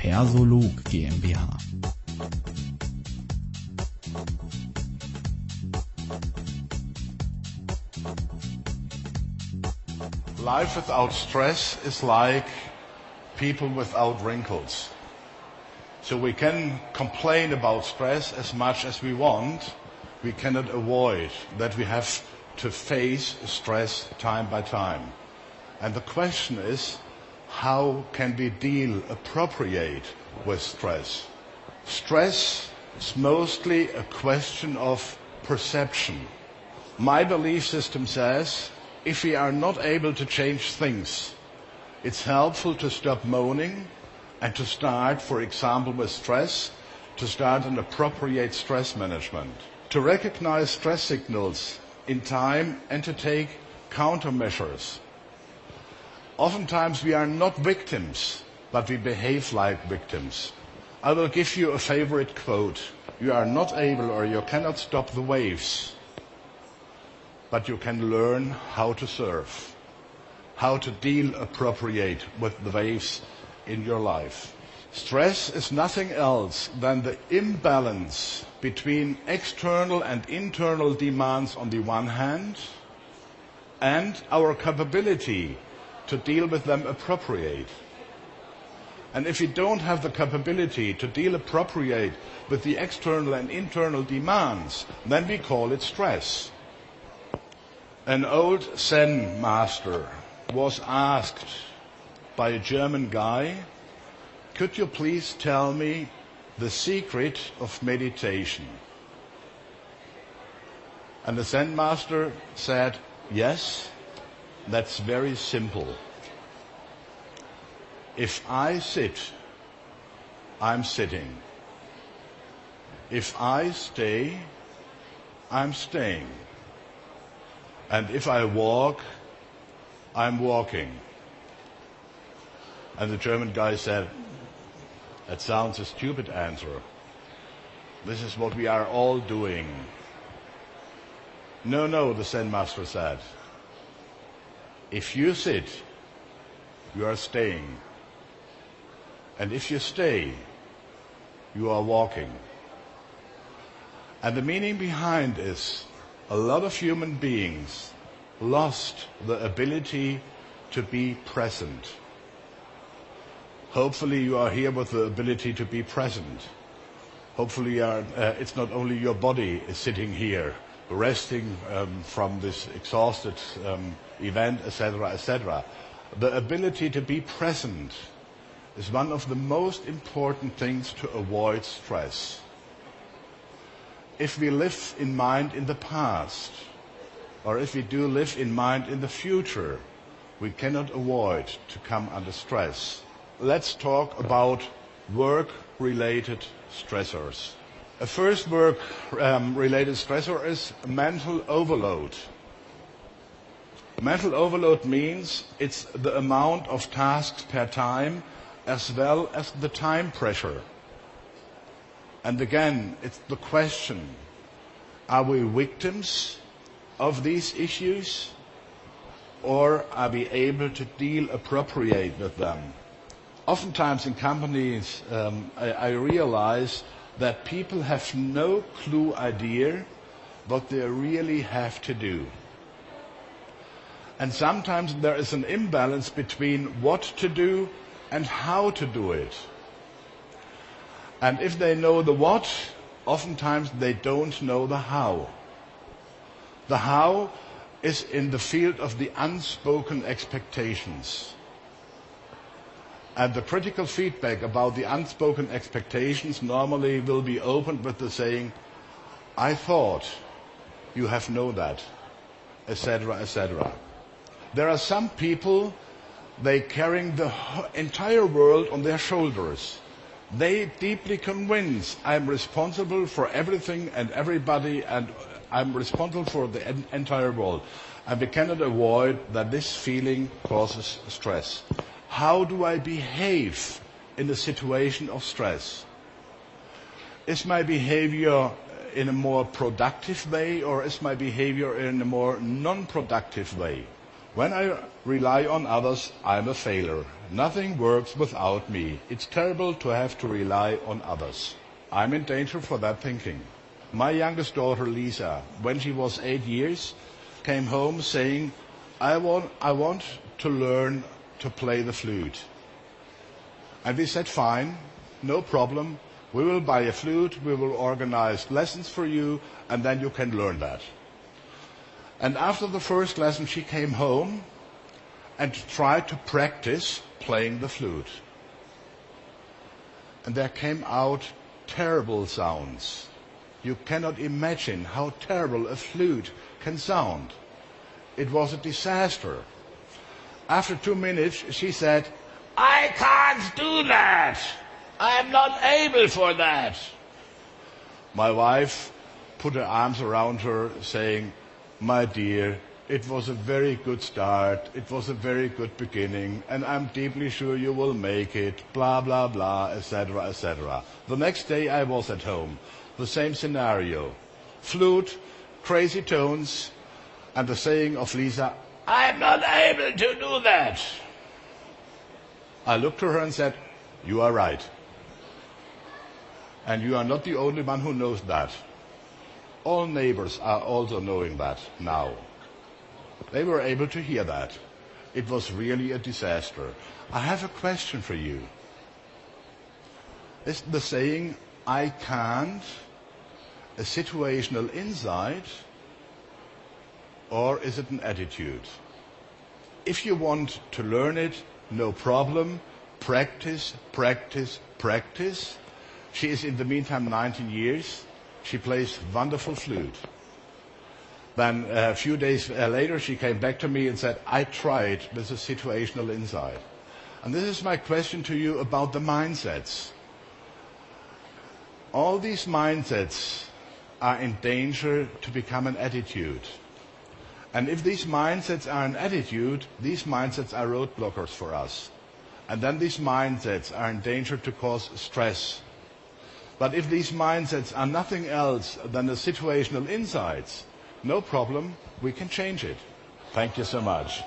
Persolog GmbH. Life without stress is like people without wrinkles. So we can complain about stress as much as we want. We cannot avoid that we have to face stress time by time. And the question is, how can we deal appropriate with stress? Stress is mostly a question of perception. My belief system says, if we are not able to change things, it's helpful to stop moaning and to start, for example, with stress, to start an appropriate stress management, to recognize stress signals in time and to take countermeasures. Oftentimes we are not victims, but we behave like victims. I will give you a favorite quote. You are not able or you cannot stop the waves, but you can learn how to surf, how to deal appropriate with the waves in your life. Stress is nothing else than the imbalance between external and internal demands on the one hand and our capability to deal with them appropriate. And if you don't have the capability to deal appropriate with the external and internal demands, then we call it stress. An old Zen master was asked by a German guy, could you please tell me the secret of meditation? And the Zen master said, yes, that's very simple. If I sit, I'm sitting. If I stay, I'm staying. And if I walk, I'm walking. And the German guy said, that sounds a stupid answer. This is what we are all doing. No, the Zen master said. If you sit, you are staying. And if you stay, you are walking. And the meaning behind is, a lot of human beings lost the ability to be present. Hopefully you are here with the ability to be present. Hopefully it's not only your body is sitting here, resting from this exhausted event, etc., etc. The ability to be present is one of the most important things to avoid stress. If we live in mind in the past, or if we do live in mind in the future, we cannot avoid to come under stress. Let's talk about work-related stressors. A first work-related stressor is mental overload. Mental overload means it's the amount of tasks per time as well as the time pressure. And again, it's the question, are we victims of these issues or are we able to deal appropriate with them? Oftentimes in companies, I realize that people have no clue idea what they really have to do. And sometimes there is an imbalance between what to do and how to do it. And if they know the what, oftentimes they don't know the how. The how is in the field of the unspoken expectations. And the critical feedback about the unspoken expectations normally will be opened with the saying, I thought you have known that, etc., etc. There are some people, they carrying the entire world on their shoulders. They deeply convinced, I'm responsible for everything and everybody, and I'm responsible for the entire world. And we cannot avoid that this feeling causes stress. How do I behave in a situation of stress? Is my behavior in a more productive way or is my behavior in a more non-productive way? When I rely on others, I'm a failure. Nothing works without me. It's terrible to have to rely on others. I'm in danger for that thinking. My youngest daughter, Lisa, when she was 8 years, came home saying, I want to learn to play the flute. And we said, fine, no problem. We will buy a flute, we will organize lessons for you, and then you can learn that. And after the first lesson, she came home and tried to practice playing the flute. And there came out terrible sounds. You cannot imagine how terrible a flute can sound. It was a disaster. After 2 minutes, she said, I can't do that. I'm not able for that. My wife put her arms around her, saying, my dear, it was a very good start, it was a very good beginning, and I'm deeply sure you will make it, blah, blah, blah, etc., etc. The next day I was at home. The same scenario. Flute, crazy tones, and the saying of Lisa, I'm not able to do that. I looked to her and said, you are right. And you are not the only one who knows that. All neighbors are also knowing that now. They were able to hear that. It was really a disaster. I have a question for you. Is the saying, I can't, a situational insight, or is it an attitude? If you want to learn it, no problem. Practice, practice, practice. She is in the meantime 19 years. She plays wonderful flute. Then a few days later she came back to me and said, I tried with a situational insight. And this is my question to you about the mindsets. All these mindsets are in danger to become an attitude. And if these mindsets are an attitude, these mindsets are roadblockers for us. And then these mindsets are in danger to cause stress. But if these mindsets are nothing else than the situational insights, no problem, we can change it. Thank you so much.